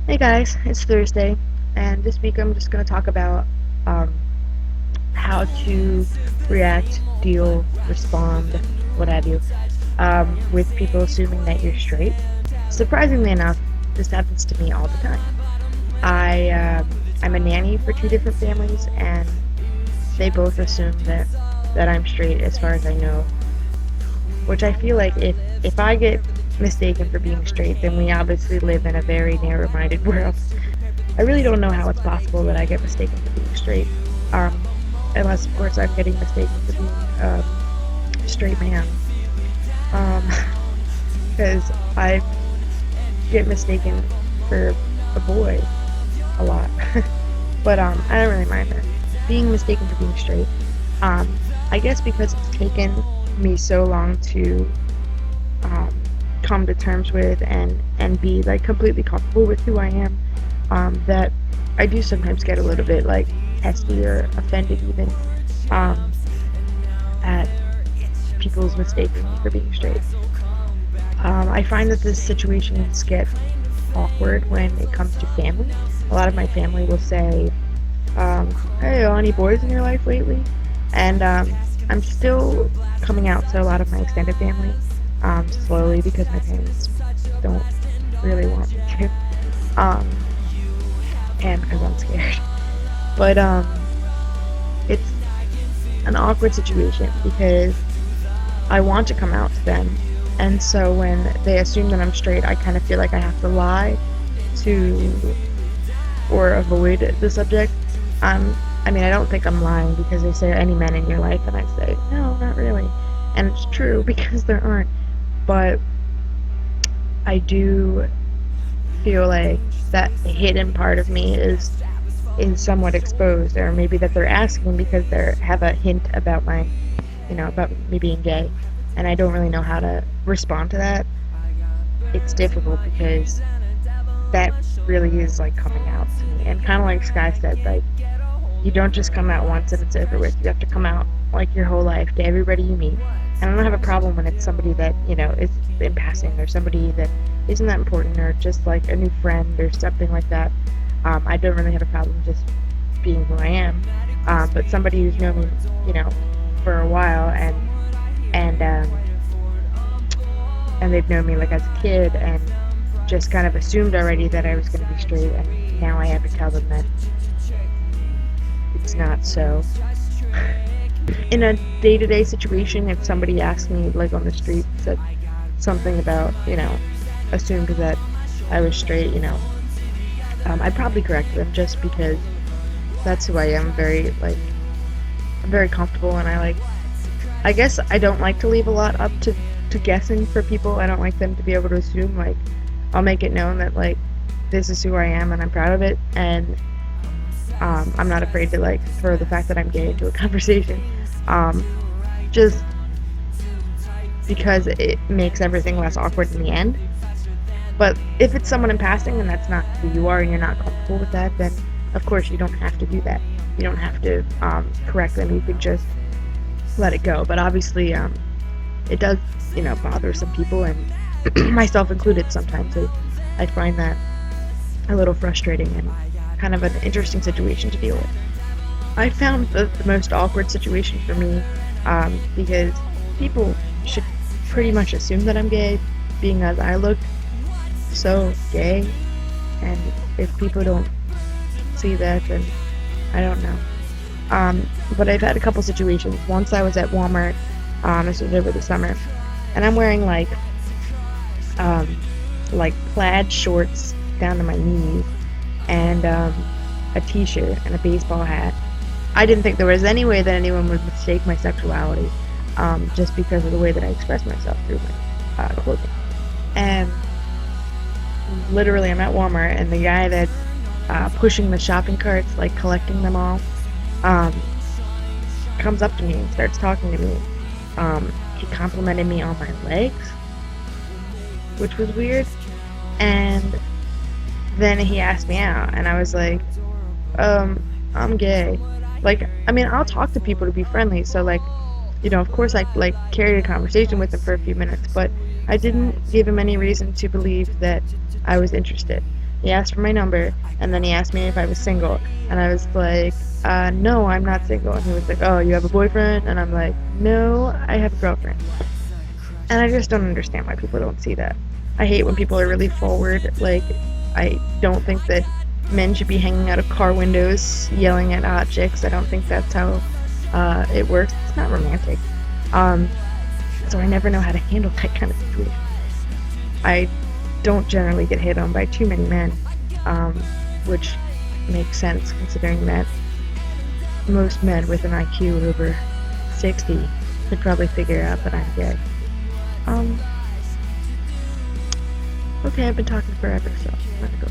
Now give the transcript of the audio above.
Hey guys, it's Thursday, and this week I'm just going to talk about um, how to react, deal, respond, what have you, with people assuming that you're straight. Surprisingly enough, this happens to me all the time. I'm a nanny for two different families, and they both assume that I'm straight as far as I know, which I feel like if I get mistaken for being straight, then we obviously live in a very narrow-minded world. I really don't know how it's possible that I get mistaken for being straight, um, unless of course I'm getting mistaken for being a straight man, because I get mistaken for a boy a lot, but I don't really mind that. Being mistaken for being straight, I guess because it's taken me so long to um, come to terms with and be like completely comfortable with who I am, that I do sometimes get a little bit like testy or offended even at people's mistaking me for being straight. I find that the situations get awkward when it comes to family. A lot of my family will say, "Hey, any boys in your life lately?" And I'm still coming out to a lot of my extended family, slowly because my parents don't really want me to, and because I'm scared. But it's an awkward situation because I want to come out to them, and so when they assume that I'm straight, I kind of feel like I have to lie to or avoid the subject. I mean, I don't think I'm lying because they say, any men in your life, and I say, no, not really. And it's true because there aren't. But I do feel like that hidden part of me is somewhat exposed, or maybe that they're asking because they have a hint about about me being gay, and I don't really know how to respond to that. It's difficult because that really is like coming out to me, and kind of like Sky said, like you don't just come out once and it's over with. You have to come out like your whole life to everybody you meet. And I don't have a problem when it's somebody that, is in passing, or somebody that isn't that important, or just like a new friend or something like that. I don't really have a problem just being who I am. But somebody who's known me, for a while, and they've known me like as a kid, and just kind of assumed already that I was going to be straight, and now I have to tell them that it's not so. In a day-to-day situation, if somebody asked me, like on the street, said something about, assumed that I was straight, I'd probably correct them just because that's who I am. I'm very comfortable, and I guess I don't like to leave a lot up to guessing for people. I don't like them to be able to assume. Like, I'll make it known that, like, this is who I am and I'm proud of it, and I'm not afraid to like throw the fact that I'm gay into a conversation, just because it makes everything less awkward in the end. But if it's someone in passing and that's not who you are and you're not comfortable with that, then of course you don't have to do that. You don't have to correct them. You could just let it go. But obviously, it does, bother some people, and myself included. Sometimes I find that a little frustrating and kind of an interesting situation to deal with. I found the most awkward situation for me, because people should pretty much assume that I'm gay, being as I look so gay, and if people don't see that, then I don't know. But I've had a couple situations. Once I was at Walmart, this was over the summer, and I'm wearing like plaid shorts down to my knees, and a t-shirt and a baseball hat. I didn't think there was any way that anyone would mistake my sexuality, just because of the way that I express myself through my clothing. And literally, I'm at Walmart, and the guy that's pushing the shopping carts, like collecting them all, comes up to me and starts talking to me. He complimented me on my legs, which was weird, and then he asked me out, and I was like, I'm gay. Like, I mean, I'll talk to people to be friendly, so, like, of course I, like, carried a conversation with him for a few minutes, but I didn't give him any reason to believe that I was interested. He asked for my number, and then he asked me if I was single, and I was like, no, I'm not single. And he was like, oh, you have a boyfriend? And I'm like, no, I have a girlfriend. And I just don't understand why people don't see that. I hate when people are really forward. Like, I don't think that men should be hanging out of car windows yelling at hot chicks. I don't think that's how it works. It's not romantic. Um, so I never know how to handle that kind of situation. I don't generally get hit on by too many men, which makes sense considering that most men with an IQ over 60 could probably figure out that I'm gay. Um, okay, I've been talking forever, so I'm gonna go.